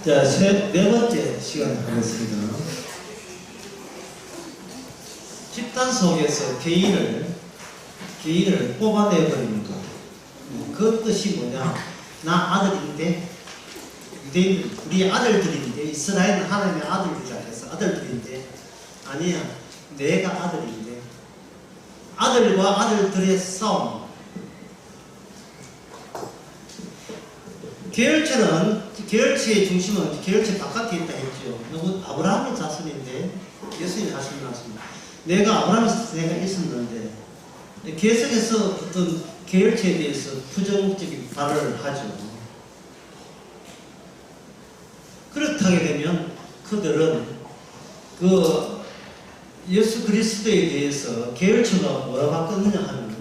자, 네 번째 시간에 하겠습니다. 집단 속에서 개인을 뽑아내버리는 것. 그 뜻이 뭐냐? 나 아들인데, 우리 아들들인데, 이스라엘은 하나님의 아들이라 해서 아들들인데, 아니야. 내가 아들인데, 아들과 아들들의 싸움. 계열체의 중심은 계열체 바깥에 있다 했죠. 누구? 아브라함의 자손인데, 예수님이 하신 말씀입니다. 내가 아브라함의 자손가 있었는데, 계속해서 어떤 계열체에 대해서 부정적인 발언을 하죠. 그렇다게 되면 그들은 그 예수 그리스도에 대해서 계열체가 뭐라고 바꿨느냐 하면,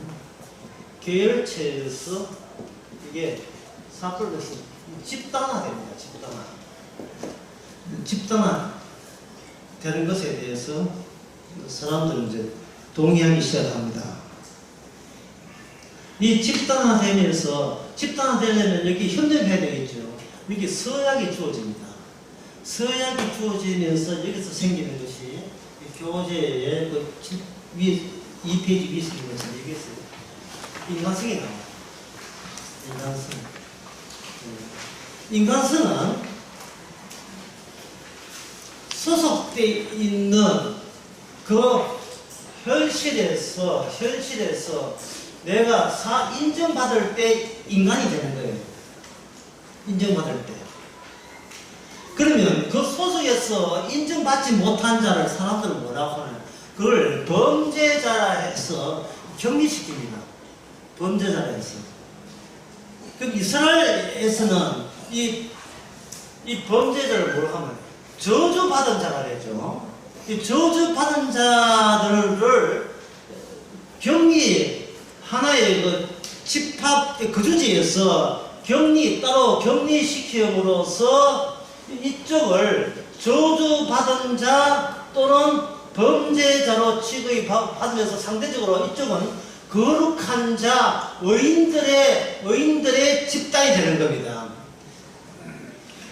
계열체에서 이게 사건에서 집단화됩니다. 집단화 되는 것에 대해서 사람들은 이제 동의하기 시작합니다. 이 집단화되려면 여기 협력해야 되겠죠. 여기 서약이 주어집니다. 서약이 주어지면서 여기서 생기는 것이 교재의 그 위에 2페이지 위에 쓰는 것은 여기서 인간성이 나와요. 인간성은 소속되어 있는 그 현실에서 내가 인정받을 때 인간이 되는 거예요. 인정받을 때. 그러면 그 소속에서 인정받지 못한 자를 사람들은 뭐라고 하나요? 그걸 범죄자라 해서 격리시킵니다. 범죄자라 해서. 그럼 이스라엘에서는 이 범죄자를 뭐라고 하면 저주받은 자가 되죠. 이 저주받은 자들을 격리, 하나의 그 집합, 그 주제에서 따로 격리시킴으로써 이쪽을 저주받은 자 또는 범죄자로 취급받으면서 상대적으로 이쪽은 거룩한 자, 의인들의 집단이 되는 겁니다.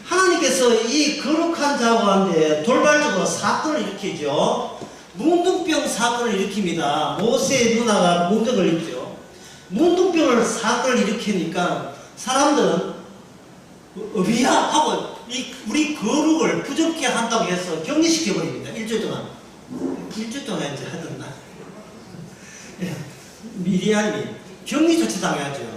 하나님께서 이 거룩한 자와 가운데 돌발적으로 사건을 일으키죠. 문둥병 사건을 일으킵니다. 모세의 누나가 문둥을 일으키죠. 문둥병을 사건을 일으키니까 사람들은 어비야 하고 우리 거룩을 부정케 한다고 해서 격리시켜버립니다. 일주일 동안 이제 하던가. 미리암이 격리 조치 당해야죠.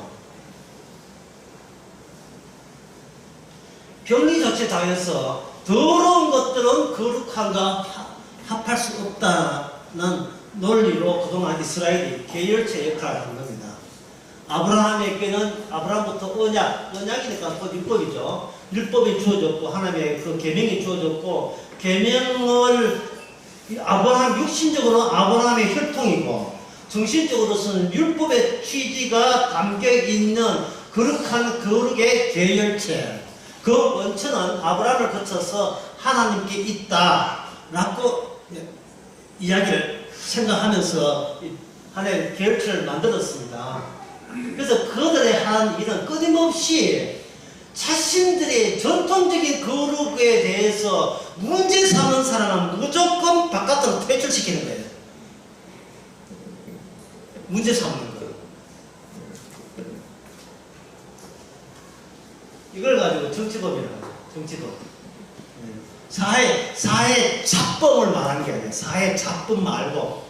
격리 조치 당해서 더러운 것들은 거룩한가 합할 수 없다는 논리로 그동안 이스라엘이 계열체 역할을 한 겁니다. 아브라함에게는 아브라함부터 언약이니까 또 율법이죠. 율법이 주어졌고 하나님의 그 계명이 주어졌고 계명을 아브라함 육신적으로 아브라함의 혈통이고 정신적으로서는 율법의 취지가 담겨있는 거룩의 계열체. 그 원천은 아브라함을 거쳐서 하나님께 있다라고 이야기를 생각하면서 하나의 계열체를 만들었습니다. 그래서 그들의 한 일은 끊임없이 자신들의 전통적인 거룩에 대해서 문제 삼는 사람은 무조건 바깥으로 퇴출시키는 거예요. 문제 삼는 거예요. 이걸 가지고 정치법이라고 하죠. 정치법. 사회 잡범을 말하는 게 아니에요. 사회 잡범 말고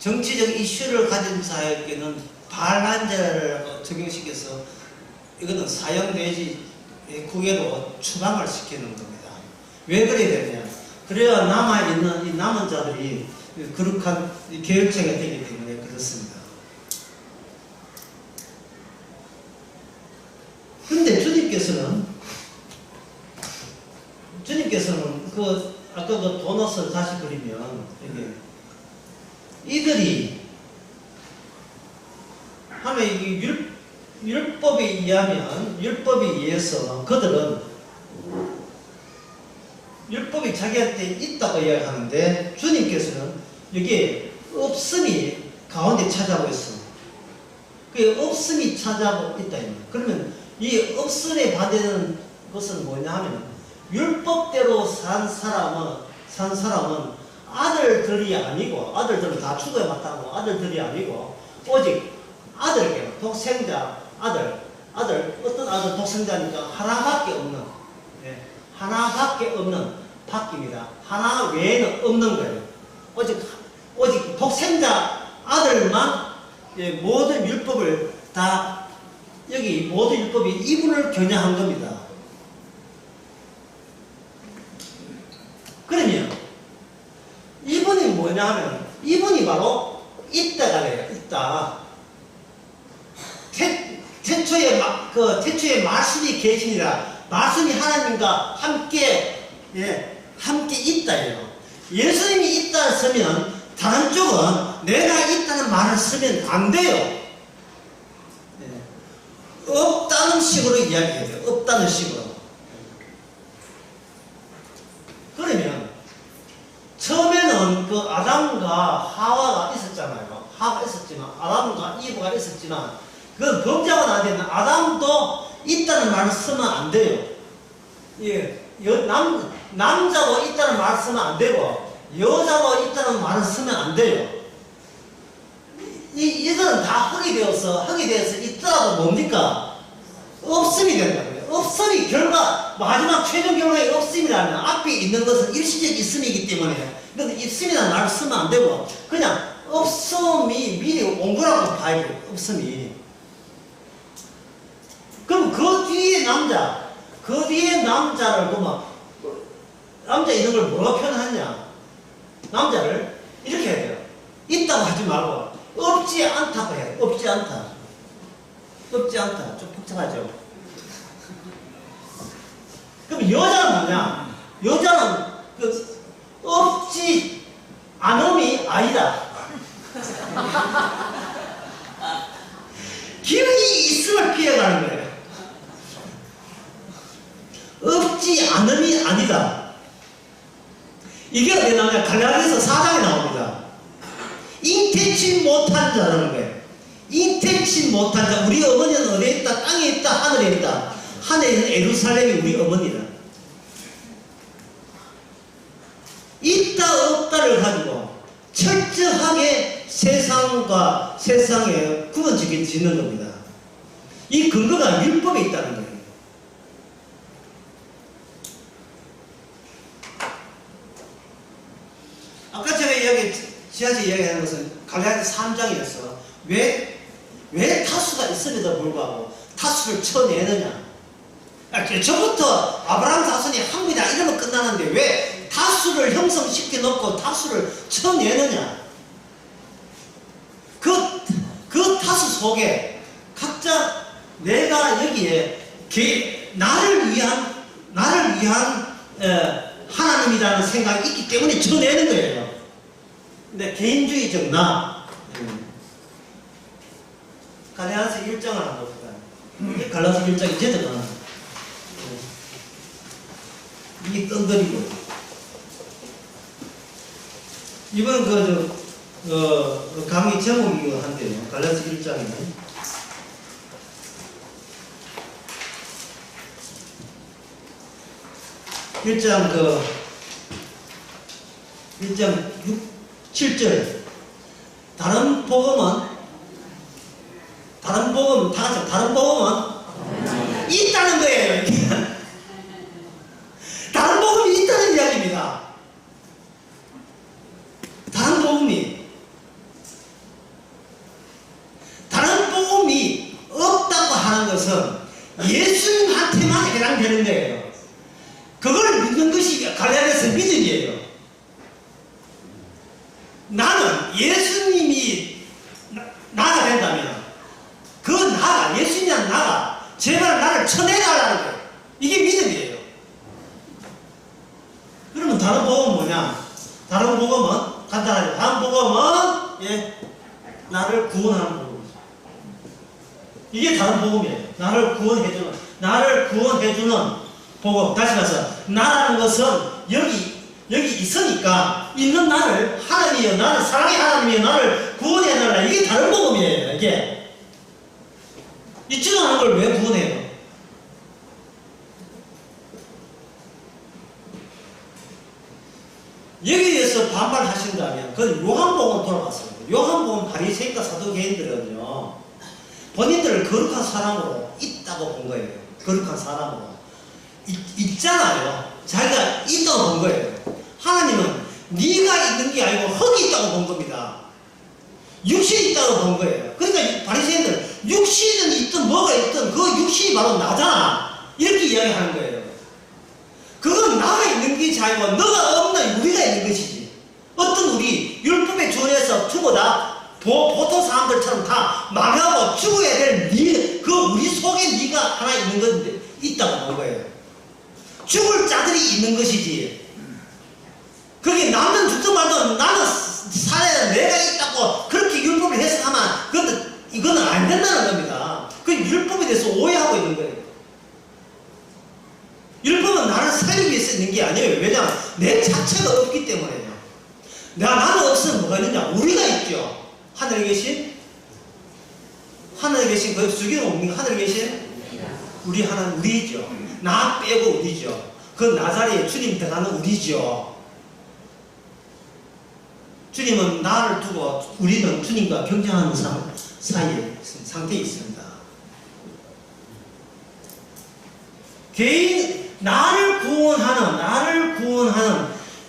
정치적 이슈를 가진 자에게는 반란죄를 적용시켜서 이거는 사형 내지 국외로 추방을 시키는 겁니다. 왜 그래야 되냐? 그래야 남아있는 이 남은 자들이 거룩한 계열체가 되기 때문에 그렇습니다. 근데 주님께서는 아까 그 도넛을 다시 그리면 이들이 하면 이게 율법에 의해서 그들은 율법이 자기한테 있다고 이야기하는데 주님께서는 여기에 없음이 가운데 찾아오고 있어. 그 없음이 찾아오고 있다. 그러면 이 없음에 반대되는 그것은 뭐냐 하면 율법대로 산 사람은 아들들이 아니고, 아들들은 다 죽어야 마땅하고 아들들이 아니고 오직 아들에게 독생자 어떤 아들 독생자니까 하나밖에 없는, 하나밖에 없는 바뀝니다. 하나 외에는 없는 거예요. 오직 독생자 아들만 모든 율법을 다, 여기 모든 율법이 이분을 겨냥한 겁니다. 그러면 이분이 뭐냐 하면 이분이 바로 있다가 돼요. 있다. 태초에 말씀이 계시니라. 말씀이 하나님과 함께 있다예요. 예수님이 있다 쓰면 다른 쪽은 내가 있다는 말을 쓰면 안 돼요. 없다는 식으로 이야기해야 돼요. 없다는 식으로. 그러면 처음에는 그 아담과 하와가 있었잖아요. 하와가 있었지만, 아담과 이브가 있었지만, 그건 범죄하고 난 뒤에는 아담도 있다는 말을 쓰면 안 돼요. 남자도 있다는 말을 쓰면 안 되고, 여자도 있다는 말을 쓰면 안 돼요. 이들은 다 흙이 되어서 있더라도 뭡니까? 없음이 된다고요. 없음이 마지막 최종 결론이 없음이라면 앞에 있는 것은 일시적 있음이기 때문에, 그런데 있음이라는 말을 쓰면 안 되고, 그냥 없음이 미리 온 거라고 봐야 돼요. 없음이. 그럼 그 뒤에 남자를 보면, 남자 있는 걸 뭐가 표현하냐? 남자를 이렇게 해야 돼요. 있다고 하지 말고, 없지 않다고 해요. 없지 않다. 없지 않다. 좀 복잡하죠? 그럼 여자는 뭐냐? 여자는 없지 않음이 아니다. 기운이 있음을 피해가는 거예요. 없지 않음이 아니다. 이게 어디 나오냐? 갈라디아서 4장에 나옵니다. 잉태치 못한 자라는 거예요. 잉태치 못한 자. 우리 어머니는 어디에 있다? 땅에 있다? 하늘에 있다? 하늘에 있는 예루살렘이 우리 어머니다. 있다 없다를 가지고 철저하게 세상에 구분짓는 겁니다. 이 근거가 율법에 있다는 거예요. 아까 제가 지하철 이야기하는 것은 갈라디아서 3장이었어. 왜 타수가 있음에도 불구하고 타수를 쳐내느냐? 저부터 아브라함 자손이 한국이다 이러면 끝나는데 왜 타수를 형성시켜 놓고 타수를 쳐내느냐? 그 타수 속에 각자 내가 여기에 나를 위한 하나님이라는 생각이 있기 때문에 쳐내는 거예요. 근데 개인주의적 갈라디아서 1장을 한번 봅시다. 갈라디아서 1장 이제 들어가. 이게 던더리고. 이번 강의 제목이기도 한데요. 갈라디아서 1장이네. 일장 7절. 다른 복음은 있다는 거예요. 다른 복음이 있다는 이야기입니다. 다른 복음이 없다고 하는 것은 예수님한테만 해당되는 거예요. 그걸 믿는 것이 갈라디아서 믿음이에요. 나는 예수님이 나가 된다면 그 예수님이란 나가 제발 나를 쳐내달라는 거예요. 이게 믿음이에요. 그러면 다른 복음은 뭐냐? 다른 복음은 간단하죠. 다른 복음은 나를 구원하는 복음이죠. 이게 다른 복음이에요. 나를 구원해주는 복음. 다시 말해서 나라는 것은 여기 있으니까 있는 나를 하나님이여, 나는 사랑의 하나님이여, 나를 구원해달라. 이게 다른 복음이에요. 이게 있지도 않은 걸 왜 구원해요? 여기에서 반발하신다면 그건 요한복음 돌아갔어요. 요한복음 바리새인과 사두개인들은요 본인들을 거룩한 사람으로 있다고 본 거예요. 거룩한 사람으로 있잖아요. 자기가 있다고 본 거예요. 하나님은 네가 있는 게 아니고 흙이 있다고 본 겁니다. 육신이 있다고 본 거예요. 그러니까 바리새인들 육신은 있든 뭐가 있든 그 육신이 바로 나잖아 이렇게 이야기하는 거예요. 그건 나가 있는 것이 아니고 너가 없는 우리가 있는 것이지. 어떤 우리 율법에 준해서 두고 다 보통 사람들처럼 다 망하고 죽어야 될 그 우리 속에 네가 하나 있는 건데 있다고 본 거예요. 죽을 자들이 있는 것이지. 그게 남는 죽든 말든 나는 살아야 내가 있다고 그렇게 율법을 해석하면 이거는 안 된다는 겁니다. 그 율법에 대해서 오해하고 있는 거예요. 율법은 나를 살리기 위해서 있는 게 아니에요. 왜냐하면 내 자체가 없기 때문에요. 나는 없으면 뭐가 있느냐? 우리가 있죠. 하늘에 계신 그 주기는 뭡니까? 하늘에 계신 우리 하나는 우리죠. 나 빼고 우리죠. 그 나 자리에 주님 들어가는 우리죠. 주님은 나를 두고 우리는 주님과 경쟁하는 사이에 상태에 있습니다. 개인 나를 구원하는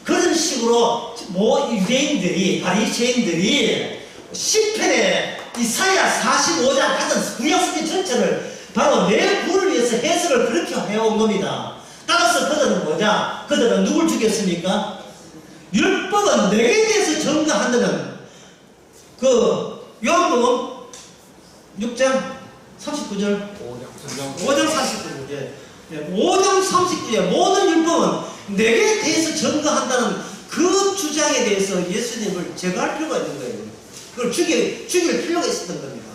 그런 식으로 유대인들이 바리새인들이 시편에 이사야 45장 하던 구약성경 전체를 바로 내 구원을 위해서 해석을 그렇게 해온 겁니다. 따라서 그들은 뭐냐? 그들은 누굴 죽였습니까? 율법은 내게 대해서 증거한다는 요한복음 6장 39절 5장 39절 5장 39절 모든 율법은 내게 대해서 증거한다는 그 주장에 대해서 예수님을 제거할 필요가 있는 거예요. 그걸 죽일 필요가 있었던 겁니다.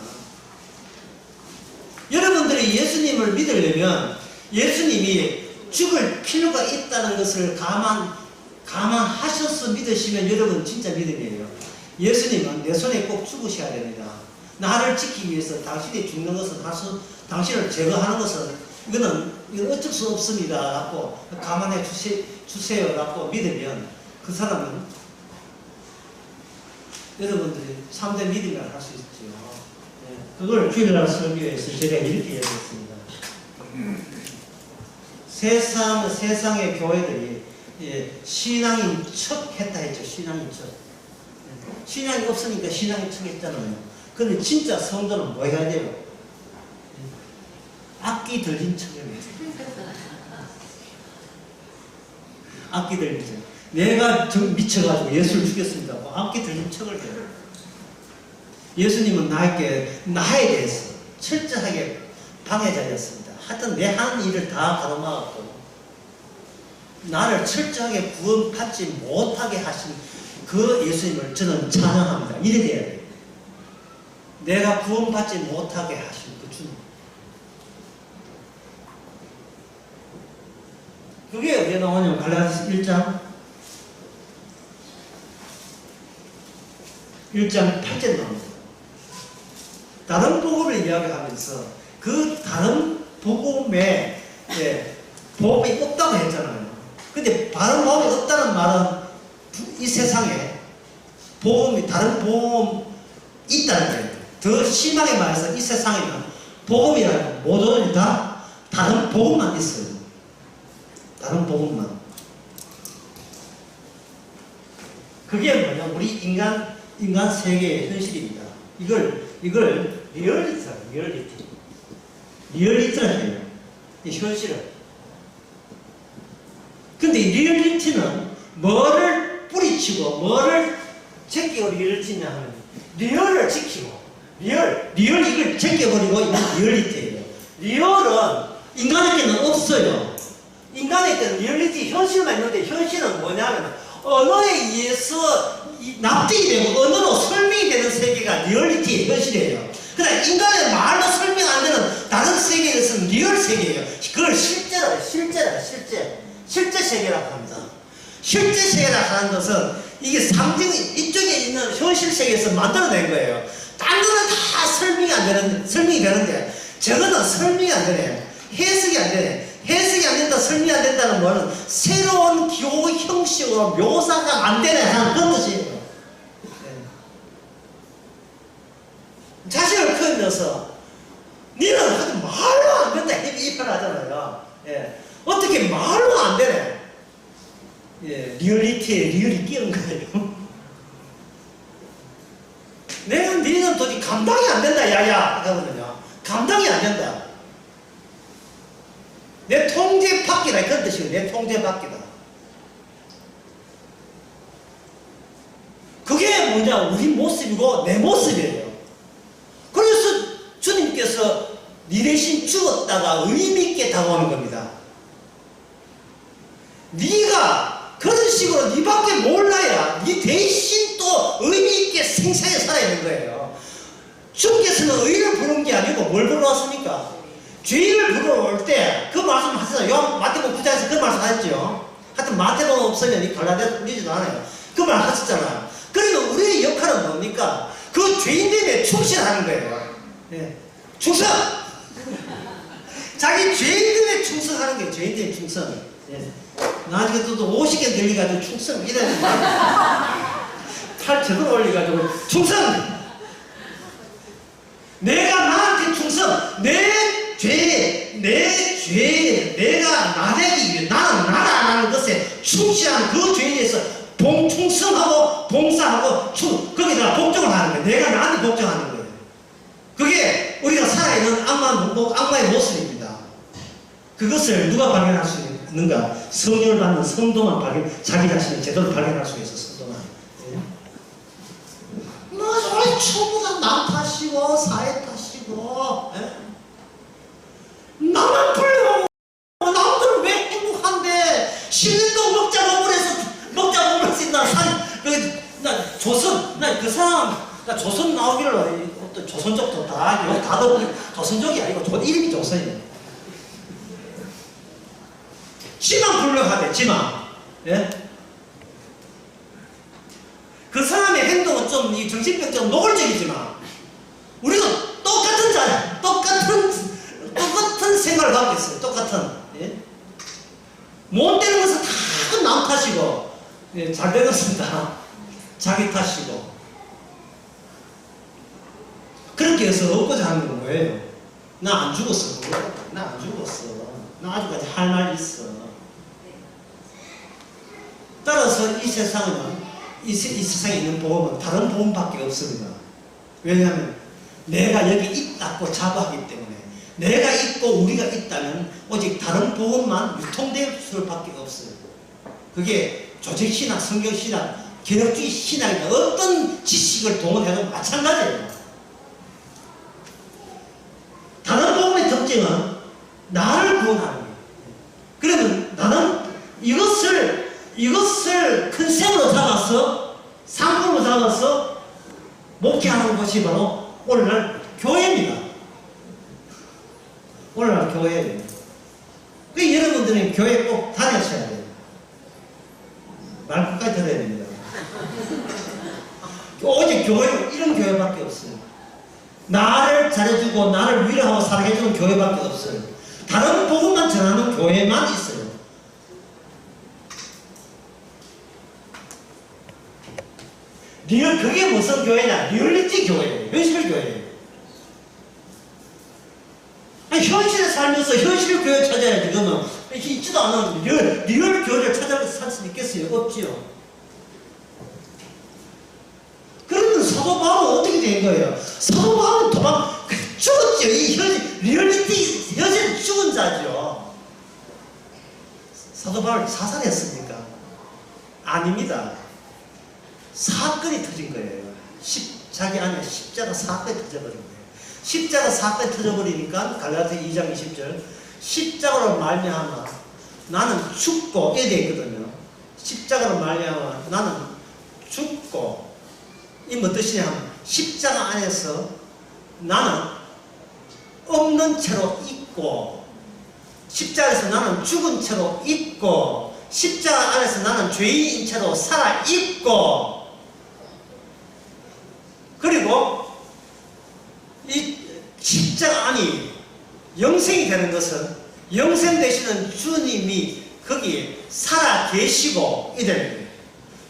여러분들이 예수님을 믿으려면 예수님이 죽을 필요가 있다는 것을 감안하셔서 믿으시면 여러분 진짜 믿음이에요. 예수님은 내 손에 꼭 죽으셔야 됩니다. 나를 지키기 위해서 당신이 죽는 것은 당신을 제거하는 것은 이건 어쩔 수 없습니다 라고 감안해 주세요 라고 믿으면 그 사람은 여러분들이 참된 믿음이라고 할 수 있죠. 그걸 주일날 설교에서 제가 이렇게 얘기했습니다. 세상의 교회들이 신앙인 척 했다 했죠. 신앙인 척. 신앙이 없으니까 신앙인 척 했잖아요. 근데 진짜 성도는 뭐 해야 돼요? 악기 들린 척을 해요. 악기 들린 척. 내가 미쳐가지고 예수를 죽였습니다. 악기 들린 척을 해요. 예수님은 나에 대해서 철저하게 방해자였습니다. 하여튼 내 하는 일을 다 가로막았고 나를 철저하게 구원받지 못하게 하신 그 예수님을 저는 찬양합니다. 이래 돼야 돼요. 내가 구원받지 못하게 하신 그 주님. 그게 어디에 나오냐면 갈라디아서 1장 8절 나옵니다. 다른 복음을 이야기하면서 그 다른 복음에 복음이 없다고 했잖아요. 근데 다른 복음이 없다는 말은 이 세상에 다른 복음이 있다는 거예요. 더 심하게 말해서 이 세상에는 복음이라는 모든 다 다른 복음만 있어요. 다른 복음만. 그게 뭐냐? 우리 인간 세계의 현실입니다. 이걸 리얼리티를 해요. 이 현실을. 근데 리얼리티는 뭐를 뿌리치고 뭐를 제끼고 리얼리티냐 하면 리얼을 지키고 리얼 이걸 제껴버리고 이건 리얼리티예요. 리얼은 인간에게는 없어요. 인간에게는 리얼리티 현실만 있는데 현실은 뭐냐면 언어에 의해서 납득이 되고 언어로 설명이 되는 세계가 리얼리티의 현실이에요. 그러나 인간의 말로 설명 안 되는 다른 세계에서는 리얼 세계예요. 그걸 실제 세계라고 합니다. 실제 세계라고 하는 것은 이게 이쪽에 있는 현실 세계에서 만들어낸 거예요. 딴 거는 다 설명이 되는데 저거는 설명이 안 되네. 해석이 안 되네. 해석이 안 된다 설명이 안 된다는 말은 새로운 기호 형식으로 묘사가 안 되네 하는 그런 뜻이에요. 네. 자식을 키우면서 니는 하지 말로 안 된다 이 표현 하잖아요. 예. 어떻게 말로 안 되네. 예. 리얼리티에 리얼이 끼는 거예요. 내가 니는 도저히 감당이 안 된다 야야 하거든요. 감당이 안 된다. 내 통제 밖이다 그런 뜻이에요. 내 통제 밖이다. 그게 뭐냐 우리 모습이고 내 모습이에요. 그래서 주님께서 네 대신 죽었다가 의미있게 다가오는 겁니다. 네가 그런 식으로 네밖에 몰라야 네 대신 또 의미있게 생생하게 살아야 되는 거예요. 주께서는 의를 부른 게 아니고 뭘 부르러 왔습니까? 죄인을 부르러 올 때 그 말씀 하셨어요. 마태복음 9장에서 그 말씀 하셨죠. 하여튼 마태복음 없으면 이 갈라디아 믿지도 않아요. 그 말 하셨잖아요. 그러면 우리의 역할은 뭡니까? 그 죄인됨에 충실하는 거예요. 네. 충성! 자기 죄인됨에 충성하는 게 죄인됨에 충성. 네. 나중에 또 50개 들려가지고 충성 이래야 팔 제대로 올려가지고 충성! 내가 나한테 충성! 내 죄, 내가 나대기 위해 나는 나를 안 하는 것에 충실한 그 죄에 대해서 충성하고 봉사하고 거기다가 복종을 하는 거예요. 내가 나한테 복종하는 거예요. 그게 우리가 살아있는 악마의 모습입니다. 그것을 누가 발견할 수 있는가? 성령을 받는 성도만 자기 자신을 제대로 발견할 수 있어. 성도만. 왜 전부 다 남 탓이고 사회 탓이고 나만 불려. 남들은 왜 행복한데 10년도 먹자 먹으면서 나 조선 그 사람 나 조선 나오기를 어떤 조선족도 다 조선족이 아니고 이름이 조선이에요. 지만 불려하대 지만. 예? 그 사람의 행동은 좀 이 정신병처럼 노골적이지만 우리도 똑같은 생각을 갖고 있어요. 똑같은. 예? 못 되는 것은 다 남 탓이고 예, 잘 되는 것은 다 자기 탓이고 그렇게 해서 얻고자 하는 건 뭐예요? 나 안 죽었어. 나 안 죽었어. 나 아직까지 할 말 있어. 따라서 이 세상은 이 세상에 있는 복음은 다른 복음밖에 없습니다. 왜냐하면 내가 여기 있다고 자부하기 때문에 내가 있고 우리가 있다면 오직 다른 복음만 유통될 수밖에 없어요. 그게 조직신학, 성경신학, 개혁주의 신학이나 어떤 지식을 동원해도 마찬가지예요. 다른 복음의 특징은 나를 구원하는 거예요. 그러면 나는 이것을 컨셉으로 잡아서 상품으로 잡아서 목회하는 것이 바로 오늘날 교회입니다. 오늘날 교회예요. 그 여러분들은 교회 꼭 다녀셔야 돼요. 말 끝까지 들어야 됩니다. 오직 교회는 이런 교회밖에 없어요. 나를 잘해주고 나를 위로하고 사랑해주는 교회밖에 없어요. 다른 복음만 전하는 교회만 있어요. 그게 무슨 교회냐? 리얼리티 교회예요. 현실 교회예요. 아니, 현실에 살면서 현실 교회 찾아야지. 그러면 있지도 않은 리얼 교회를 찾아서 살 수 있겠어요? 없지요. 그러면 사도 바울은 어떻게 된 거예요? 사도 바울은 죽었죠. 이 리얼리티 현실 죽은 자죠. 사도 바울이 사살했습니까? 아닙니다. 사건이 터진 거예요. 자기 안에 십자가 사건이 터져버린 거예요. 십자가 사건이 터져버리니까 갈라디아 2장 20절 십자가로 말미암아 나는 죽고 이래 있거든요. 십자가로 말미암아 나는 죽고 이 뭐 뜻이냐 하면 십자가 안에서 나는 없는 채로 있고 십자가에서 나는 죽은 채로 있고 십자가 안에서 나는 죄인인 채로 살아있고 그리고 이 십자가 안이 영생이 되는 것은 영생 되시는 주님이 거기 살아 계시고 이들 거예요.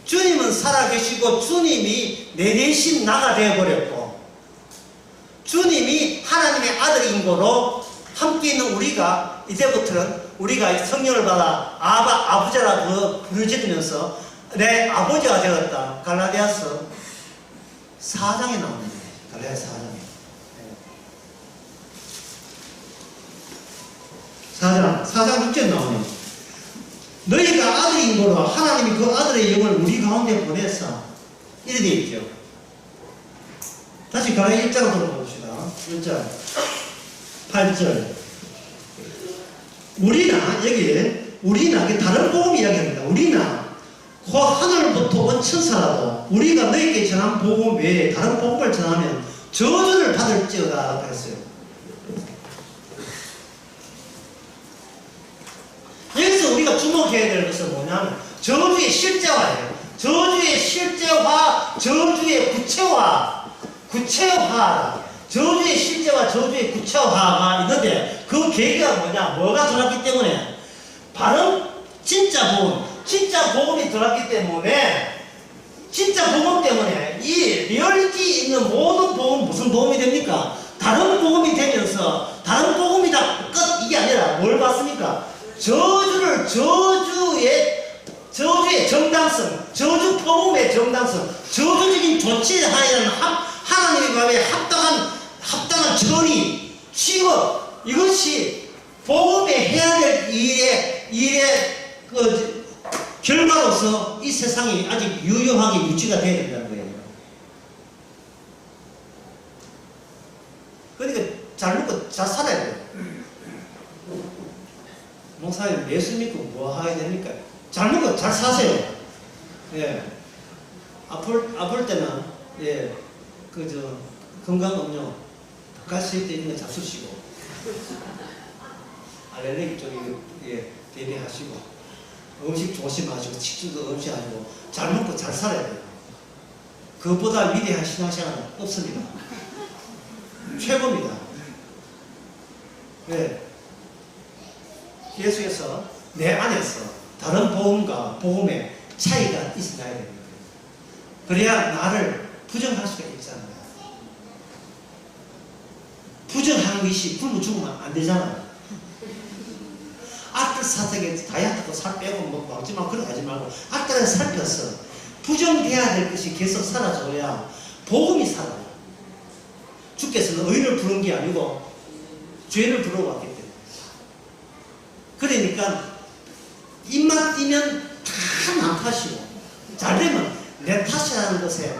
주님은 살아 계시고 주님이 내 대신 나가 되어버렸고 주님이 하나님의 아들인 거로 함께 있는 우리가 이제부터는 우리가 성령을 받아 아버지라 부르짖으면서 내 아버지가 되었다. 갈라디아서 4장에 나오는데 갈라디아서 4장 4장 6절에 나오네요. 너희가 아들인 거로 하나님이 그 아들의 영을 우리 가운데 보내사 이래 되어 있죠. 다시 갈라디아 1장으로 돌아봅시다. 1장 8절 우리나 이게 다른 복음 이야기합니다. 우리나 그 하늘부터 온 천사라도 우리가 너희에게 전한 복음 외에 다른 복음을 전하면 저주를 받을지어다 그랬어요. 여기서 우리가 주목해야 될 것은 뭐냐면 저주의 실제화예요. 저주의 실제화, 저주의 구체화. 저주의 실제화, 저주의 구체화가 있는데 그 계기가 뭐가 들어갔기 때문에 바로 진짜 복음이 들어갔기 때문에 진짜 복음 때문에 이 리얼리티 있는 모든 복음 무슨 도움이 됩니까? 다른 복음이 되면서 다른 복음이다 끝 이게 아니라 뭘 봤습니까? 저주의 정당성, 저주 복음의 정당성, 저주적인 조치하는 하나님의 마음에 합당한 처리, 취급 이것이 복음에 해야 될 일의 그 결과로서 이 세상이 아직 유효하게 유지가 되어야 된다는 거예요. 그러니까 잘 먹고 잘 살아야 돼요. 목사님 예수 믿고 뭐 하야 됩니까? 잘 먹고 잘 사세요. 예. 아플 때는 건강 음료 가스일 때 있는 거 잡수시고 알레르기 쪽에 대비하시고 음식 조심하시고 식중독 없이하시고 잘 먹고 잘 살아야 돼요. 그것보다 위대한 신앙생활은 없습니다. 최고입니다. 네. 예수께서 내 안에서 다른 복음과 복음의 차이가 있어야 됩니다. 그래야 나를 부정할 수가 있잖아요. 부정하는 것이 굶어 죽으면 안 되잖아요. 아들 사색에 다이어트도 살 빼고 뭐 먹지만 그렇게 하지 말고 아들을 살펴서 부정돼야 될 것이 계속 사라져야 복음이 살아요. 주께서는 의를 부른 게 아니고 죄를 부르고 왔기 때문에. 그러니까 입만 띄면 다 남 탓이고 잘되면 내 탓이라는 것에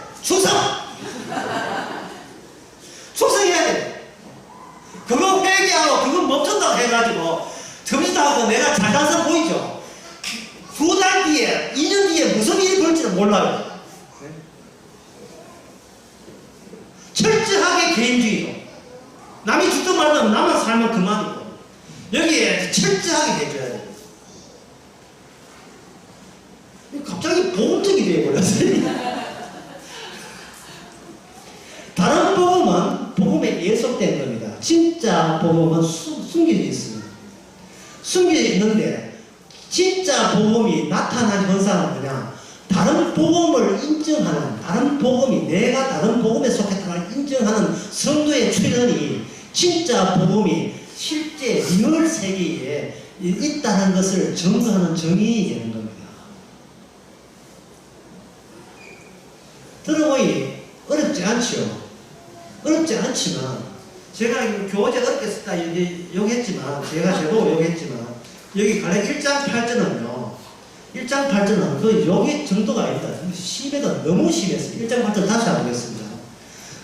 충성해야 돼. 그거 회개하고 그거 멈춘다고 해가지고 점심도 하고 내가 잘나서 보이죠. 2달 뒤에 2년 뒤에 무슨 일이 벌지는 몰라요. 철저하게 개인주의죠. 남이 죽든 말든 나만 살면 그만이고 여기에 철저하게 해줘야 돼요. 갑자기 보험증이 되어버렸어요. 다른 복음은 복음에 예속된 겁니다. 진짜 복음은 숨겨져 있습니다. 숨겨져 있는데 진짜 복음이 나타난 현상은 뭐냐? 다른 복음을 인정하는, 다른 복음이 내가 다른 복음에 속했다는 걸 인정하는 성도의 출현이 진짜 복음이 실제 리얼 세계에 있다는 것을 증거하는 정의이 되는 겁니다. 들어보니 어렵지 않죠. 어렵지 않지만 제가 교재 어렵게 썼다 욕했지만 제가 제도 욕했지만 여기 갈라디아 1장 8절은요 1장 8절은 그 욕의 정도가 아니다. 심해도 너무 심했어요. 1장 8절 다시 해보겠습니다.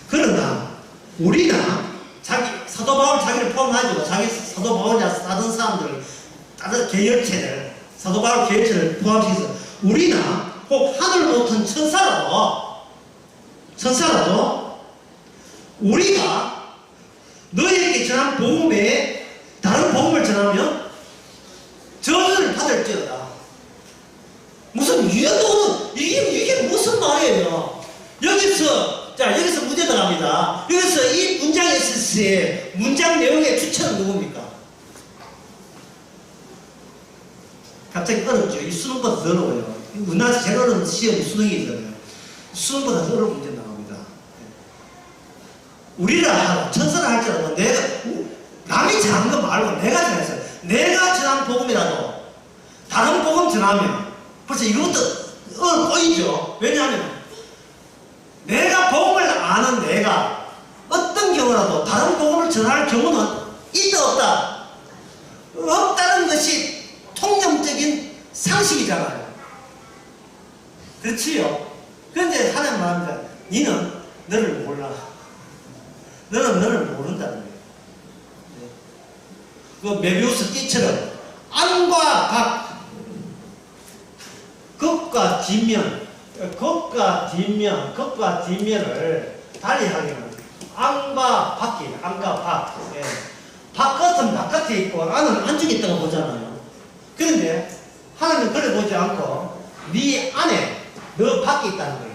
그러나 우리나 사도 바울 자기를 포함하죠. 자기 사도 바울이나 다른 사람들 다른 계열체를 사도 바울 계열체를 포함시켜서 우리나 혹 하늘 높은 천사라도 우리가 너희에게 전한 복음에 다른 복음을 전하면 저주를 받을지어다. 무슨 유효도는 이게 무슨 말이에요? 여기서 문제 들어갑니다. 여기서 이 문장 에센스의 문장 내용의 주체는 누굽니까? 갑자기 어렵죠. 이 수능보다 더 어려워요. 우리나라에서 제일 어려운 시험이 수능이잖아요. 수능보다 더 어려운 문제 나옵니다. 우리라 하라, 천사라 할지라도 내가, 남이 전한 거 말고 내가 전했어요. 내가 전한 복음이라도 다른 복음 전하면 벌써 이것도 꼬이죠. 왜냐하면 내가 복음을 아는 내가 어떤 경우라도 다른 복음을 전할 경우는 있다 없다? 없다는 것이 통념적인 상식이잖아요. 그렇지요? 그런데 하나님 말합니다. 너는 너를 몰라. 너는 너를 모른다는 거예요. 그 메비우스 띠처럼 안과 밖, 겉과 뒷면, 겉과 뒷면을 달리하기는 안과 밖이, 안과 밖. 예. 바깥은 바깥에 있고 안은 안쪽에 있다고 보잖아요. 그런데 하나님은 그래 보지 않고 네 안에, 너 밖에 있다는 거예요.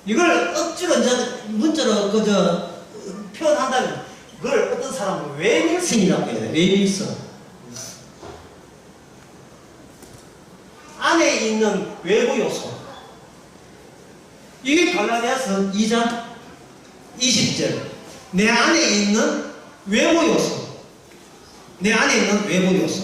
이걸 억지로 문자로 표현한다면 그걸 어떤 사람은 외밀성이라고 해요. 외밀성. 안에 있는 외부 요소. 이게 갈라디아서 2장 20절. 내 안에 있는 외부 요소. 내 안에 있는 외부 요소.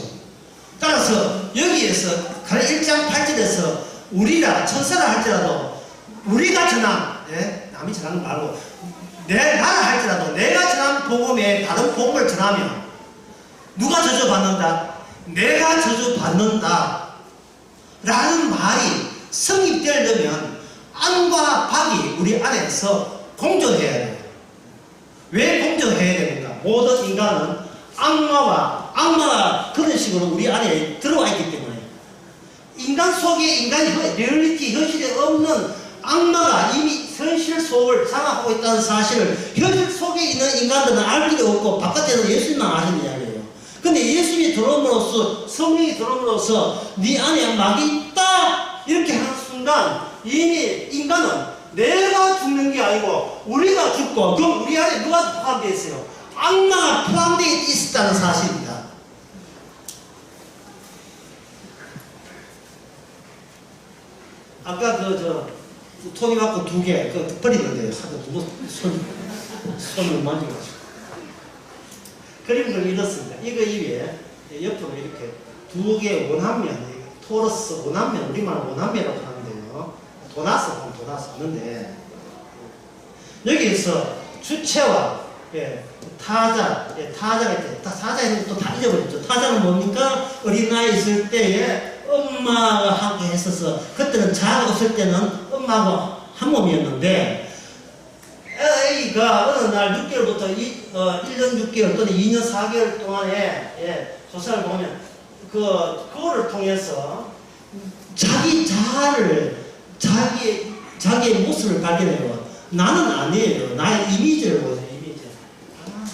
따라서 여기에서 1장 8절에서 우리라 천사라 할지라도 우리가 전한, 남이 전하는 말고 나라 할지라도 내가 전한 복음에 다른 복음을 전하면 누가 저주받는다? 내가 저주받는다 라는 말이 성립되려면 안과 밖이 우리 안에서 공존해야 돼요. 왜 공존해야 됩니까? 모든 인간은 악마가 그런 식으로 우리 안에 들어와 있기 때문에 인간 속에 인간이 리얼리티 현실에 없는 악마가 이미 현실 속을 장악하고 있다는 사실을 현실 속에 있는 인간들은 알 길이 없고 바깥에는 예수님만 아시는 이야기예요. 근데 예수님이 들어옴으로써 성령이 들어옴으로써 네 안에 막이 있다 이렇게 하는 순간 이미 인간은 내가 죽는 게 아니고 우리가 죽고 그럼 우리 안에 누가 포함되어 있어요? 악마가 포함되어 있었다는 사실입니다. 아까 토니바코 2개 버리는데요. 손을 만져가지고 그림을 이렇습니다. 이거 위에 옆으로 이렇게 2개 원함면, 토러스 원함면, 우리말 원함면이라고 하는데요. 도나스 하는데 여기에서 주체와 타자가 있대. 타자에는 또 다 잊어버렸죠. 타자는 뭡니까? 어린아이 있을 때에 엄마가 하고 했어서 그때는 자아가 없을 때는 엄마하고 한 몸이었는데 아이가 어느 날 6개월부터 1년 6개월 또는 2년 4개월 동안에 조사를 보면 그거를 통해서 자기 자아를 자기의 모습을 발견해요. 나는 아니에요. 나의 이미지를 보세요. 이미지.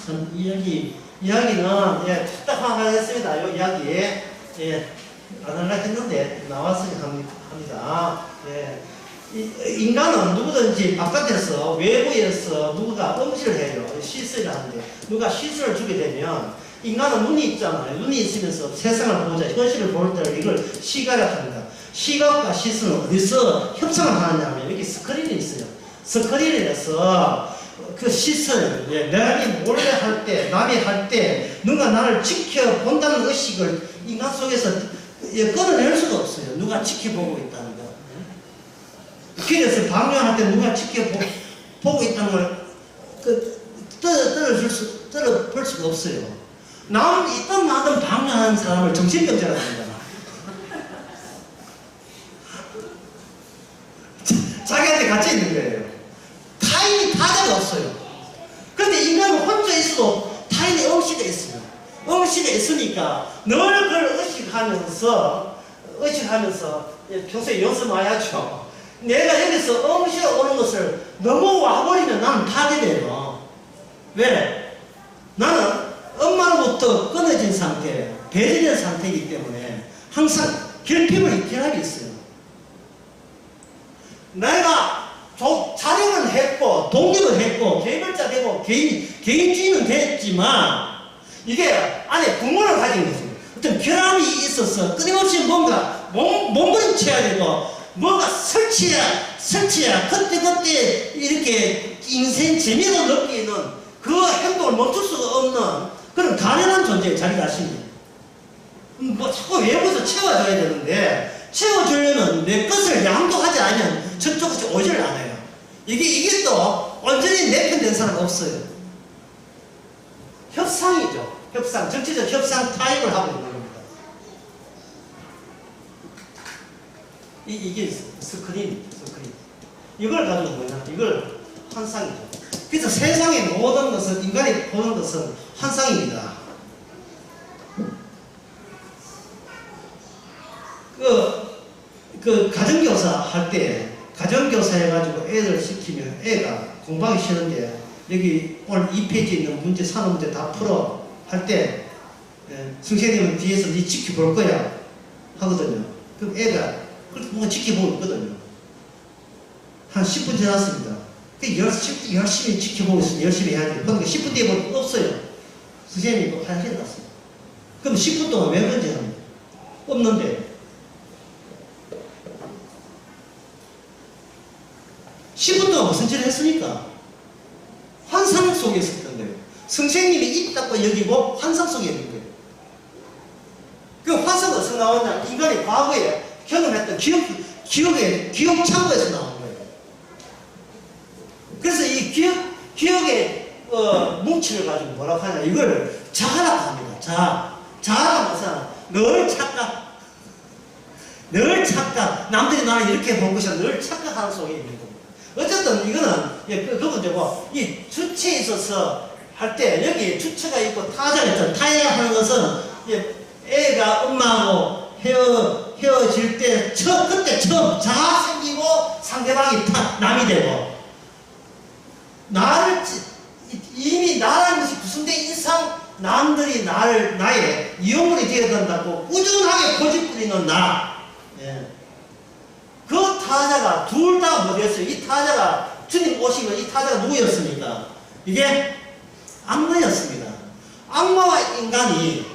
전 이야기는 딱 하겠습니다. 이 이야기 안 하려고 했는데 나왔으니 합니다. 인간은 누구든지 바깥에서 외부에서 누가 음식을 해요. 시술을 하는데 누가 시술을 주게 되면 인간은 눈이 있잖아요. 눈이 있으면서 세상을 보자 현실을 볼 때를 이걸 시각이라고 합니다. 시각과 시선은 어디서 협상을 하느냐면 여기 스크린이 있어요. 스크린에서 그 시선을 남이 몰래 할 때, 남이 할 때 누가 나를 지켜본다는 의식을 인간 속에서 끊어낼 수가 없어요. 누가 지켜보고 있다는 거. 길에서 방황할 때 누가 지켜보고 있다는 걸 떨어볼 수가 없어요. 남 있던 나든 방황하는 사람을 정신병자라고 한다. 자기한테 갇혀 있는 거예요. 타자가 없어요. 그런데 인간은 혼자 있어도 타인의 응시가 있어요. 응시가 있으니까 늘 그걸 의식하면서 평소에 연습 많이 하죠. 내가 여기서 응시가 오는 것을 너무 와버리면 나는 파괴돼요. 왜? 나는 엄마로부터 끊어진 상태, 배제된 상태이기 때문에 항상 결핍을 입견하게 있어요. 내가 자력은 했고 독립은 했고 개별자 되고 개인주의는 됐지만 이게 안에 부모를 가진 거죠. 어떤 결함 있어서 끊임없이 뭔가 몸부림쳐야 되고 뭔가 설치야 그때 이렇게 인생 재미로 느끼는 그 행동을 멈출 수가 없는 그런 가련한 존재예요. 자기 자신이. 뭐 자꾸 외부에서 채워줘야 되는데 채워주려면 내 것을 양도하지 않으면 저쪽에서 오지를 않아요. 이게 또 완전히 내 편 된 사람 없어요. 협상이죠. 협상, 정치적 협상 타입을 하고 있는 겁니다. 이게 스크린. 이걸 가지고 뭐냐? 이걸 환상이죠. 그래서 세상의 모든 것은, 인간이 보는 것은 환상입니다. 그 가정교사 할 때, 가정교사 해가지고 애들 시키면 애가 공부하기 싫은데, 여기 오늘 2페이지에 있는 문제, 산업 문제 다 풀어 할 때, 선생님은 뒤에서 네 지켜볼 거야 하거든요. 그럼 애가 뭔가 지켜보고 있거든요. 한 10분 지났습니다. 열심히 지켜보고 있으면 열심히 해야지. 그러니까 10분 뒤에 보면 없어요. 선생님이 또 하얀 게 났어요. 그럼 10분 동안 왜 그런지 합니다. 없는데. 10분 동안 무슨 짓을 했으니까? 환상 속에 있었던 거예요. 선생님이 있다고 여기고 환상 속에 있는 거예요. 그 환상은 어디서 나왔냐? 인간이 과거에 경험했던 기억 창고에서 나온 거예요. 그래서 이 기억의 뭉치를 가지고 뭐라고 하냐? 이걸 자아라고 합니다. 자아가 무슨 늘 착각. 남들이 나를 이렇게 본 것이 늘 착각하는 속에 있는 겁니다. 어쨌든 이거는 그 문제고, 이 주체에 있어서 할 때 여기 주체가 있고 타자가 있잖아요. 타자가 하는 것은 애가 엄마하고 헤어질 때 그때 처음 자아 생기고 상대방이 남이 되고, 이미 나라는 것이 구성된 이상 남들이 나의 이용물이 되어야 된다고 꾸준하게 고집부리는 나. 그 타자가 둘 다 뭐였어요? 이 타자가 주님 오시면 이 타자가 누구였습니까? 이게 악마였습니다. 악마와 인간이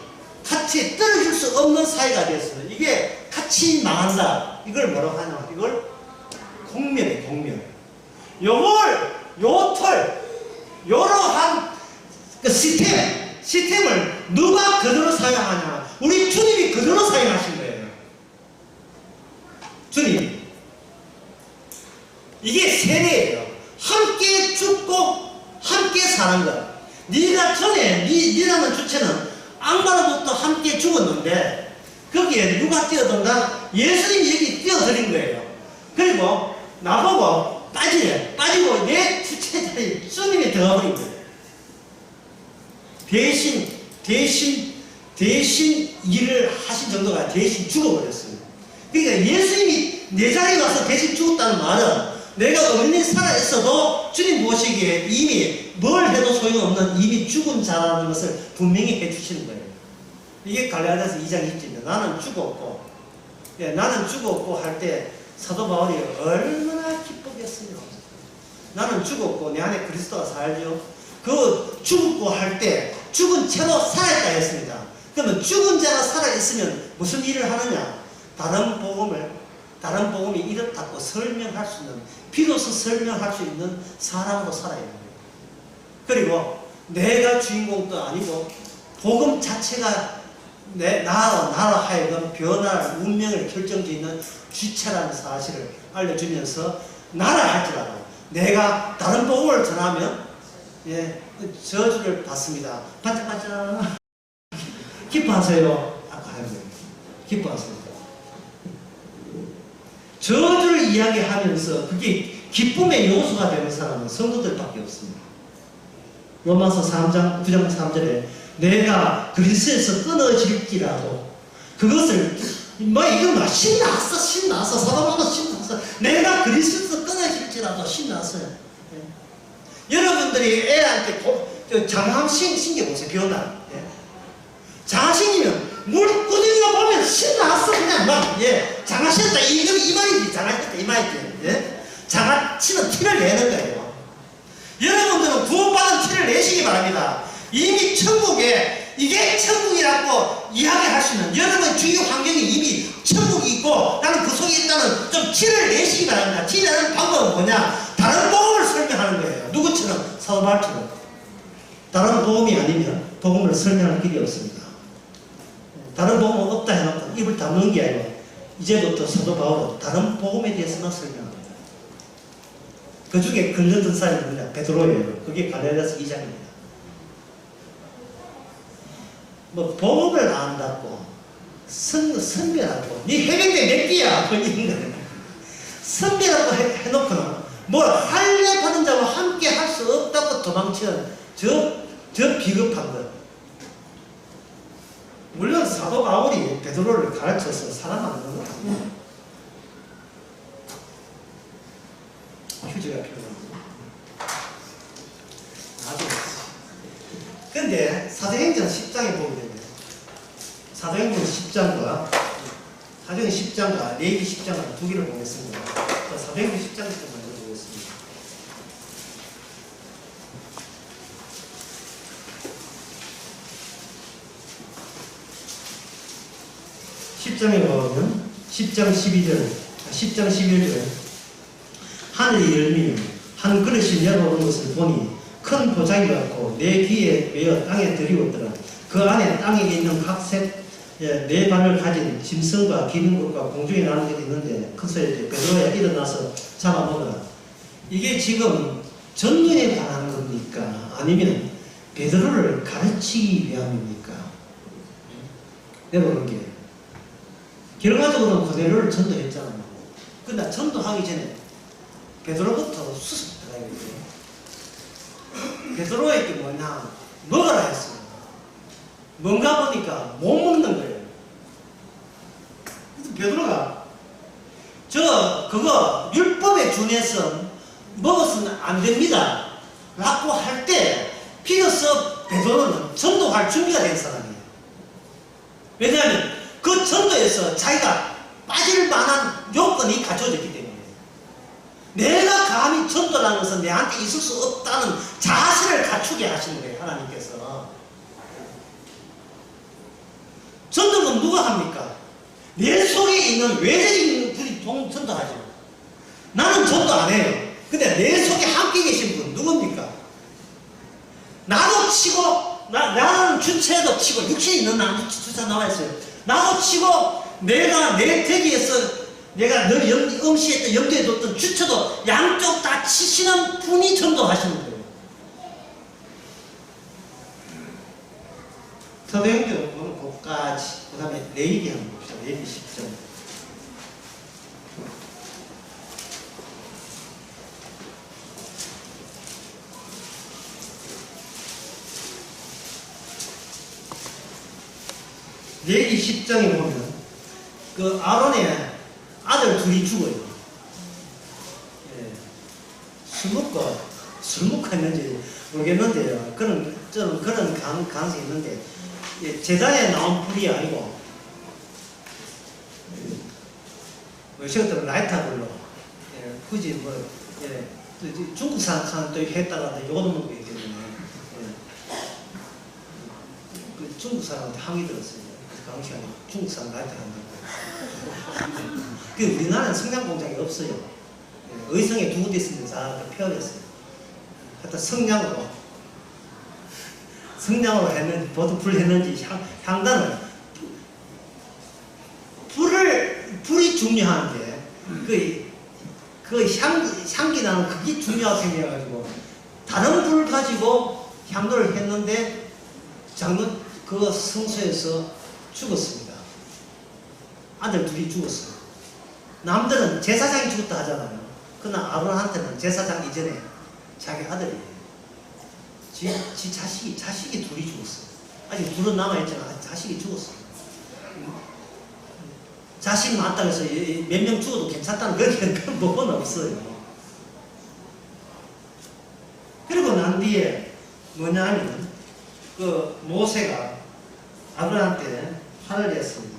같이 떨어질 수 없는 사이가 되었어요. 이게 같이 망한다. 이걸 뭐라고 하냐? 이걸 공멸이에요. 공멸. 요러한 그 시스템을 누가 그대로 사용하냐? 우리 주님이 그대로 사용하신 거예요. 주님. 이게 세례예요. 함께 죽고 함께 사는 것. 네가 전에 네라는 주체는 악마로부터 함께 죽었는데 거기에 누가 뛰어든다? 예수님이 여기 뛰어들인 거예요. 그리고 나보고 빠지고 내 주체 자리에 주님이 들어가버린 거예요. 대신 일을 하신 정도가 대신 죽어버렸어요. 그러니까 예수님이 내 자리에 와서 대신 죽었다는 말은 내가 얼마나 살아있어도 주님 보시기에 이미 뭘 해도 소용없는 이미 죽은 자라는 것을 분명히 해주시는 거예요. 이게 갈라디아서 2장 20절입니다. 나는 죽었고 할 때 사도 바울이 얼마나 기쁘겠습니까? 나는 죽었고 내 안에 그리스도가 살죠. 그 죽고 할 때 죽은 채로 살아있다 했습니다. 그러면 죽은 자가 살아있으면 무슨 일을 하느냐? 다른 복음이 이렇다고 설명할 수 있는, 비로소 설명할 수 있는 사람으로 살아야 됩니다. 그리고 내가 주인공도 아니고 복음 자체가 나로 하여금 변화를, 운명을 결정짓는 주체라는 사실을 알려주면서 나라 할지라도 내가 다른 복음을 전하면 저주를 받습니다. 반짝반짝 기뻐하세요. 아까 하는 거예요. 기뻐하세요. 저주를 이야기하면서 그게 기쁨의 요소가 되는 사람은 성도들밖에 없습니다. 로마서 9장 3절에 내가 그리스도에서 끊어질지라도 그것을 이거 신났어 사도 바울도 신났어. 내가 그리스도에서 끊어질지라도 신났어요. 여러분들이 애한테 장함 신겨보세요. 변화. 장하신이면 물 꾸준히가 보면 신났어. 그냥 장하셨다 이 말이지. 장하셨다 이 말이지. 장하치는 티를 내는 거예요. 여러분들은 구원받은 티를 내시기 바랍니다. 이미 천국에 이게 천국이라고 이야기할 수 있는 여러분의 주요 환경에 이미 천국이 있고 나는 그 속에 있다는 좀 티를 내시기 바랍니다. 티 내는 방법은 뭐냐? 다른 복음을 설명하는 거예요. 누구처럼? 사도 바울처럼. 다른 복음이 아니면 복음을 설명할 길이 없습니다. 다른 복음은 없다 해놓고 입을 다무는 게 아니고 이제부터 사도 바울은 다른 복음에 대해서만 설명합니다. 그 중에 걸려든 사람이 누구냐? 베드로예요. 그게 갈라디아서 2장입니다. 뭐 복음을 안 한다고 선배라고 네 해병대 몇 개야? 걸리는 거예요. 선배라고 해놓고는 뭘 할례 받은 자와 함께 할 수 없다고 도망치는 저 비겁한 것. 물론 사도 바울이 베드로를 가르쳐서 사람 만드는 건 아니에요. 휴지가 필요합니다. 아주 근데 사도행전 10장에 보게 되면 사도행전 10장과 레위기 10장과 두 개를 보겠습니다. 사도행전 10장부터 먼저 보겠습니다. 10장에 보면 10장 11절 하늘이 열리며 한 그릇이 내려오는 것을 보니 큰 보자기 같고 내 귀에 매어 땅에 들이었더라. 그 안에 땅에 있는 각색 네 발을 가진 짐승과 기는 것과 공중에 나는 것이 있는데 큰 소리에 베드로야 일어나서 잡아먹어라. 이게 지금 전도에 관한 겁니까? 아니면 베드로를 가르치기 위함입니까? 내려오는 게 결과적으로는 그대로를 전도했잖아요. 근데 전도하기 전에 베드로부터 수습 들어가야겠죠. 베드로에게 뭐냐? 먹으라 했어요. 뭔가 보니까 못 먹는 거예요. 그래서 베드로가 그거 율법에 준해서 먹었으면 안 됩니다 라고 할 때 비로소 베드로는 전도할 준비가 된 사람이에요. 왜냐하면 그 전도에서 자기가 빠질 만한 요건이 갖춰졌기 때문에 내가 감히 전도라는 것은 내한테 있을 수 없다는 자세를 갖추게 하시는 거예요. 하나님께서. 전도는 누가 합니까? 내 속에 있는 외적인 분이 전도하죠. 나는 전도 안 해요. 근데 내 속에 함께 계신 분 누굽니까? 나도 치고 나는 주체도 치고 육신이 있는 나는 주체 나와 있어요. 나도 치고 내가 내 대기에서 내가 늘 응시했던 염두에 뒀던 주체도 양쪽 다 치시는 분이 전도하시는 거예요. 사도행전 보면 그까지 그 다음에 레위기 한번 봅시다. 레위기 10장. 레위기 10장에 보면 그 아론의 아들 둘이 죽어요. 예. 술 먹고 했는지 모르겠는데요. 저는 그런 가능성이 있는데, 예, 제단에 나온 불이 아니고, 저것들은 라이터불로, 예, 굳이 뭐, 예, 중국 사람도 했다가 요거도 먹고 있기 때문에, 예. 그 중국 사람한테 항의 들었어요. 강시가 중국 사람 라이터 한다고. 그 우리나라는 성냥 공장이 없어요. 의성에 두 군데 있으면 다 폐업했어요. 하여튼 성냥으로 했는지, 보드불 했는지, 향단은, 불이 중요한데, 향기 나는 그게 중요하게 생겨가지고, 다른 불 가지고 향도를 했는데, 장군, 그 성소에서 죽었습니다. 아들 둘이 죽었어요. 남들은 제사장이 죽었다 하잖아요. 그러나 아론한테는 제사장 이전에 자기 아들이에요. 자식이 둘이 죽었어요. 아직 둘은 남아있지만 자식이 죽었어요. 자식 많다고 해서 몇 명 죽어도 괜찮다는 그런 법은 없어요. 그리고 난 뒤에 뭐냐 하면 그 모세가 아론한테 화를 냈습니다.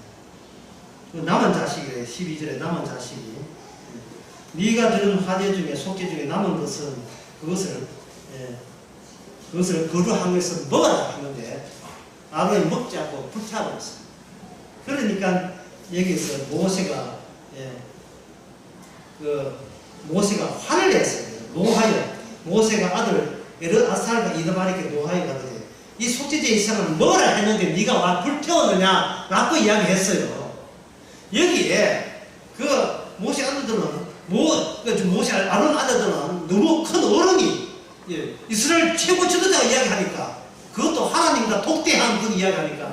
남은 자식이래. 12절에 남은 자식이 네가 들은 화제 중에 속죄 중에 남은 것은 그것을 거루한 것을 먹어라 하는데 아론이 먹지 않고 불태워버렸어요. 그러니까 여기서 모세가 모세가 화를 냈습니다. 노하여 모세가 아들 엘아살과 이드바르에게 노하여 가더니 이 속죄제 이상은 뭐라 했는데 네가 와 불태웠느냐 라고 이야기했어요. 여기에 모세 아들들은 모세 아론 아들들은 너무 큰 어른이 이스라엘 최고 지도자가 이야기하니까 그것도 하나님과 독대한 분이 이야기하니까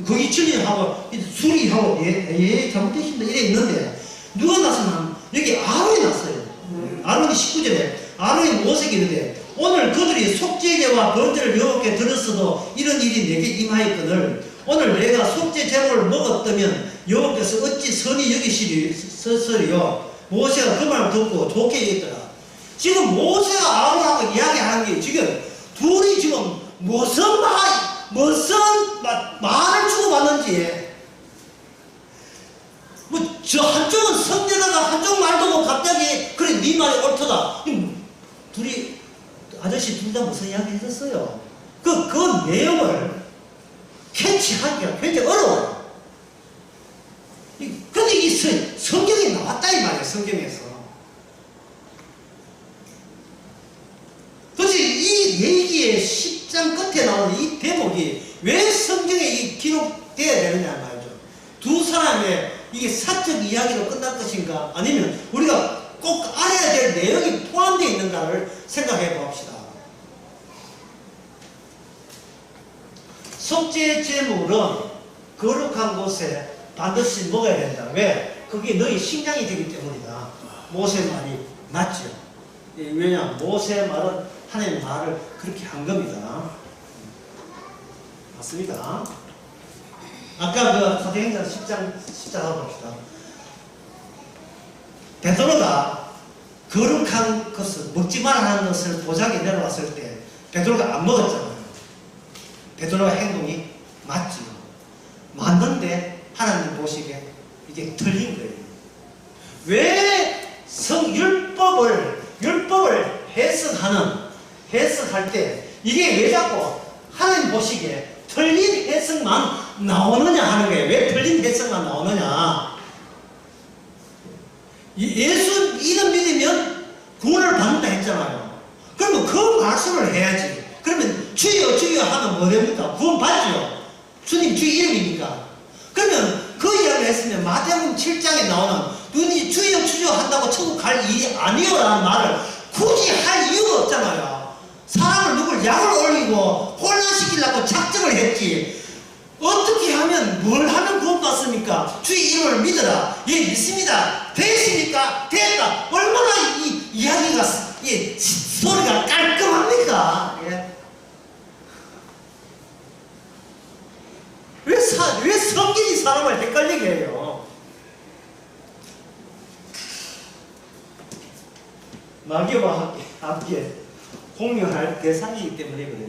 거기 진리하고 수리하고 잘못되십니다 이래 있는데 누가 나서나 여기 아론이 났어요. 아론이 19절에 아론이 모세에게 이르되 오늘 그들이 속죄제와 번제를 여호와께 드렸어도 이런 일이 내게 임하였거늘 오늘 내가 속죄 제물을 먹었다면 여호와께서 어찌 선히 여기시리요. 모세가 그 말을 듣고 좋게 얘기했더라. 지금 모세가 아론하고 이야기하는 게 지금 둘이 지금 무슨 말을 주고받는지 저 한쪽은 성내다가 한쪽 말도 뭐 갑자기 그래 네 말이 옳다 둘이 아저씨 둘 다 무슨 이야기 했었어요. 그 내용을 캐치하기가 굉장히 어려워요. 근데 이 성경이 나왔다 이 말이에요. 성경에서 도대체 이 얘기의 10장 끝에 나오는 이 대목이 왜 성경에 기록되어야 되느냐 말이죠. 두 사람의 이게 사적 이야기로 끝날 것인가 아니면 우리가 꼭 알아야 될 내용이 포함되어 있는가를 생각해 봅시다. 속죄 제물은 거룩한 곳에 반드시 먹어야 된다. 왜? 그게 너희 식량이 되기 때문이다. 모세 말이 맞죠. 왜냐? 모세 말은 하나님의 말을 그렇게 한 겁니다. 맞습니다. 아까 사도행전 10장 하고 봅시다. 베드로가 거룩한 것을 먹지 말라는 것을 보자기에 내려왔을 때 베드로가 안 먹었잖아요. 베드로의 행동이 맞지요. 맞는데 하나님 보시기에 이게 틀린 거예요. 왜 율법을 해석할 때 이게 왜 자꾸 하나님 보시기에 틀린 해석만 나오느냐 하는 거예요. 왜 틀린 해석만 나오느냐? 예수 이름 믿으면 구원을 받는다 했잖아요. 그러면 그 말씀을 해야지. 그러면 주여 주여 하면 뭐 됩니까? 구원 받죠. 주님 주 이름이니까. 그러면 그 이야기를 했으면 마태복음 7장에 나오는 눈이 주여 주여 한다고 천국 갈 일이 아니요라는 말을 굳이 할 이유가 없잖아요. 사람을 누굴 약을 올리고 혼란시키려고 작정을 했지. 어떻게 하면 뭘 하면 구원받습니까? 주의 이름을 믿어라. 예, 믿습니다. 됐습니까? 됐다. 얼마나 이 이야기가 소리가 깔끔합니까? 예. 왜 성경이 사람을 헷갈리게 해요? 마귀와 함께 공유할 대상이기 때문에 그래요.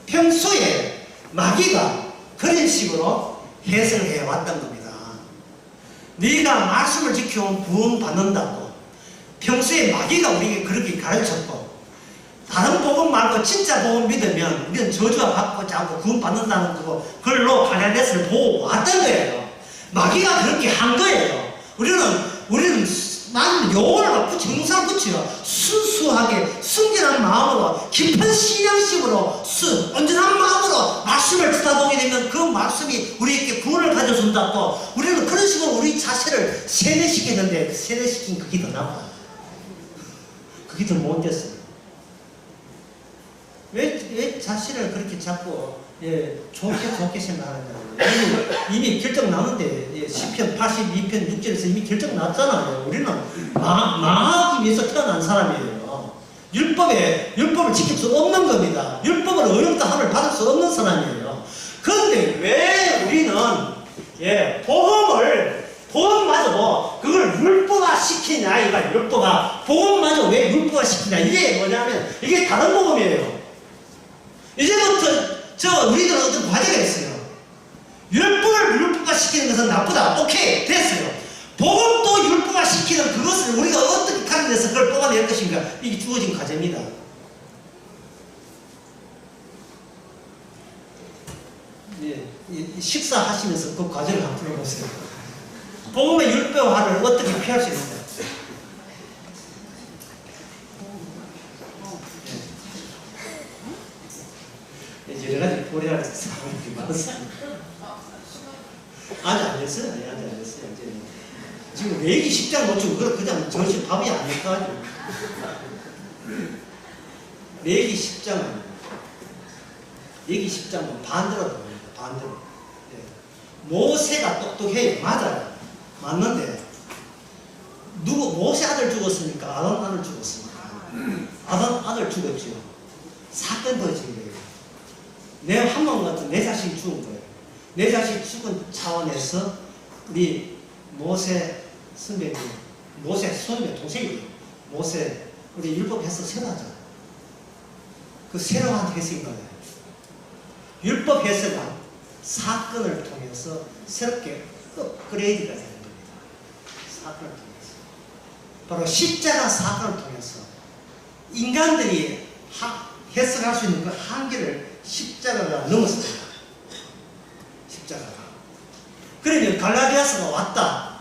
평소에 마귀가 그런 식으로 해석을 해왔던 겁니다. 네가 말씀을 지켜온 구원 받는다고 평소에 마귀가 우리에게 그렇게 가르쳤고 다른 복음 말고 진짜 복음 믿으면 우리는 저주와 받지 않고 구원 받는다는 거고 그걸로 가나안에서 보고 왔던 거예요. 마귀가 그렇게 한 거예요. 우리는 나는 용어를 정상 붙여 순수하게 순결한 마음으로 깊은 신앙심으로 온전한 마음으로 말씀을 듣다 보게 되면 그 말씀이 우리에게 구원을 가져준다고 우리는 그런 식으로 우리 자체를 세뇌시켰는데 세뇌시킨 그게 더 나빠. 그게 더 못됐어요. 왜 자신을 그렇게 자꾸 좋게 생각하느냐. 이미 결정 나는데 시편 82편 6절에서 이미 결정 났잖아요. 우리는 망하기 위해서 태어난 사람이에요. 율법을 지킬 수 없는 겁니다. 율법을 어렵다 함을 받을 수 없는 사람이에요. 그런데 왜 우리는 복음마저 그걸 율법화 시키냐 이거 복음마저 왜 율법화 시키냐 이게 뭐냐면 이게 다른 복음이에요. 이제부터 우리들은 어떤 과제가 있어요. 율법을 율법화 시키는 것은 나쁘다. 오케이 됐어요. 복음도 율법화 시키는 그것을 우리가 어떻게 가려내서 그걸 뽑아낼 것인가 이게 주어진 과제입니다. 식사하시면서 그 과정을 한번 풀어보세요. 복음의 율법화를 어떻게 피할 수 있는가? 여러 가지 고려할 사람이 많습니다. 아직 안 됐어요. 아직 안 됐어요. 지금 내기 10장 못 주고 그냥 정신 밥이 아닐까? 내기 10장은 내기 10장은 반대로 됩니다. 반대로. 모세가 똑똑해요. 맞아요. 맞는데 누구 모세 아들 죽었으니까 아론 아들 죽었습니까? 아론 아들 죽었죠. 사건 벌어진 거예요. 내 한 번 같은 내 자식이 죽은 거예요. 내 자식 죽은 차원에서 우리 모세 선배님, 모세 선배 동생이에요. 모세 우리 율법 해석 새로 하잖아요. 그 새로 한 해석인 거예요. 율법 해석은 사건을 통해서 새롭게 업그레이드가 되는 겁니다. 사건을 통해서. 바로 십자가 사건을 통해서 인간들이 해석할 수 있는 그 한계를 십자가가 넘었습니다. 십자가가. 그러면 갈라디아서가 왔다.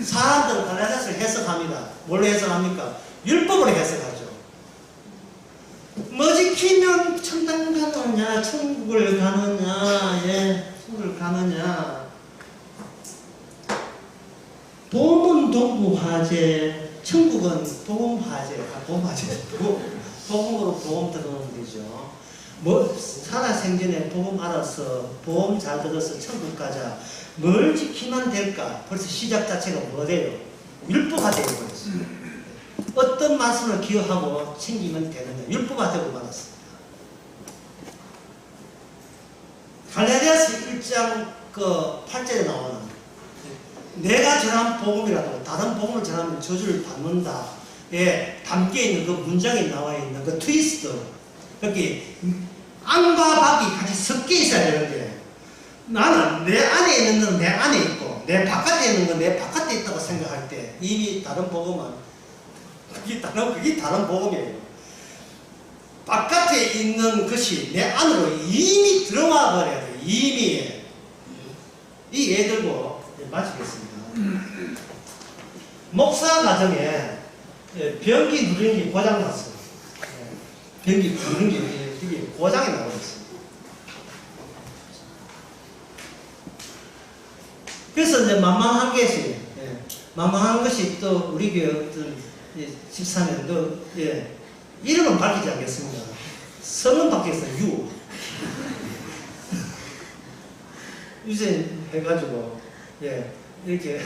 사람들은 갈라디아서를 해석합니다. 뭘로 해석합니까? 율법으로 해석하죠. 뭐 지키면 천당 가느냐, 천국을 가느냐, 천국을 가느냐. 복음은 동부화재, 천국은 복음화재, 복음으로 복음 들어오는 거죠. 뭐 살아생전에 복음 알아서 복음 잘 들어서 천국 가자. 뭘 지키면 될까? 벌써 시작 자체가 뭐래요? 율법화 되고 있어요. 어떤 말씀을 기억하고 챙기면 되느냐? 율법화 되고 말았습니다. 갈라디아서 1장 그 8절에 나오는 내가 전한 복음이라도 다른 복음을 전하면 저주를 받는다에 담겨있는 그 문장에 나와 있는 그 트위스트, 여기 앙과 박이 같이 섞여 있어야 되는데 나는 내 안에 있는 건 내 안에 있고 내 바깥에 있는 건 내 바깥에 있다고 생각할 때 이미 다른 복음은 그게 다른 복음이에요. 바깥에 있는 것이 내 안으로 이미 들어와 버려야 돼요. 이미. 이 예 들고 마치겠습니다. 목사 과정에 변기 누르는 게 고장 났어요. 변기 누르는 게 되게 고장이 나버렸어요. 그래서 이제 만만한 것이, 만만한 것이 또 우리 교회 어떤 집사님도, 이름은 밝히지 않겠습니다. 성은 바뀌었어요. 유전 해가지고, 이렇게,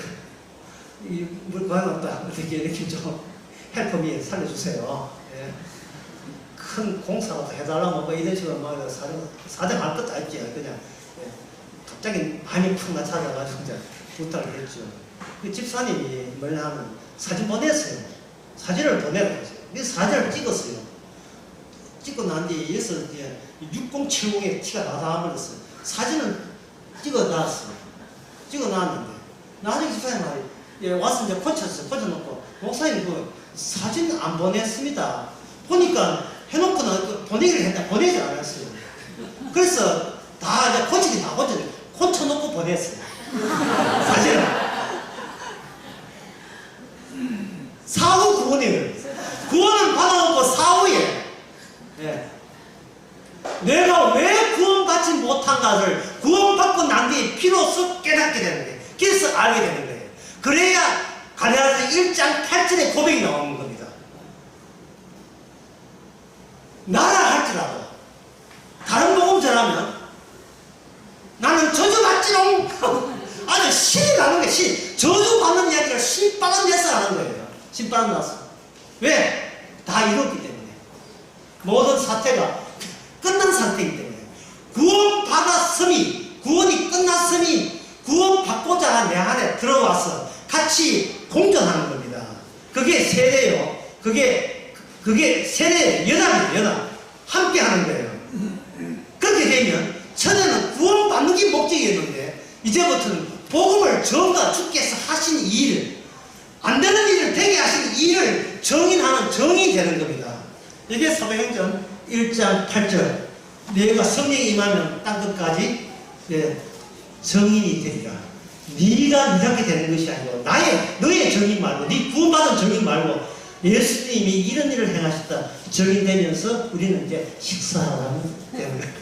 물 관없다. 이렇게 좀 헬프미 살려주세요. 큰 공사라도 해달라고 뭐 이런 식으로 막 사정할 것도 없지. 그냥, 갑자기 마음이 푹 낮아져가지고 이제 부탁을 했죠. 그 집사님이 뭐냐면 사진 보냈어요. 사진을 보내라고 했어요. 그래서 사진을 찍었어요. 찍고 난 뒤에 여기서 이제 6070의 티가 나와버렸어요. 사진은 찍어놨어요. 찍어놨는데 나중에 집사님 말이 와서 이제 고쳤어요. 고쳐놓고 목사님 그 사진 안 보냈습니다. 보니까 해놓고는 그 보내기를 했는데 보내지 않았어요. 그래서 다 이제 고치긴 다 고쳐놓고 보냈어요. 사실은. 사후 구원이에요. 구원을 받아놓고 사후에. 내가 왜 구원받지 못한가를 구원받고 난 뒤에 비로소 깨닫게 되는 거예요. 그래서 알게 되는 거예요. 그래야 갈라디아서 1장 8절의 고백이 나오는 겁니다. 나라 할지라도 다른 복음 전하면 나는 저주받지롱. 아니 신이 나는 거예요. 신. 저주받는 이야기를 신바람 내서 하는 거예요. 신바람 나서. 왜? 다 이뤘기 때문에. 모든 사태가 끝난 상태이기 때문에. 구원받았음이, 구원이 끝났음이, 구원받고자 내 안에 들어와서 같이 공존하는 겁니다. 그게 세례요. 그게 세례예요. 연합이에요. 연합. 함께 하는 거예요. 그렇게 되면 전에는 구원받는 게 목적이었는데 이제부터는 복음을 전가 주께서 하신 일을 안 되는 일을 되게 하신 일을 정인하는 정이 되는 겁니다. 이게 사도행전 1장 8절 내가 성령이 임하면 땅끝까지 정인이 되리라. 네가 이렇게 되는 것이 아니고 너의 정인 말고 네 구원받은 정인 말고 예수님이 이런 일을 행하셨다. 정인 되면서 우리는 이제 식사하라는 되는 거예요.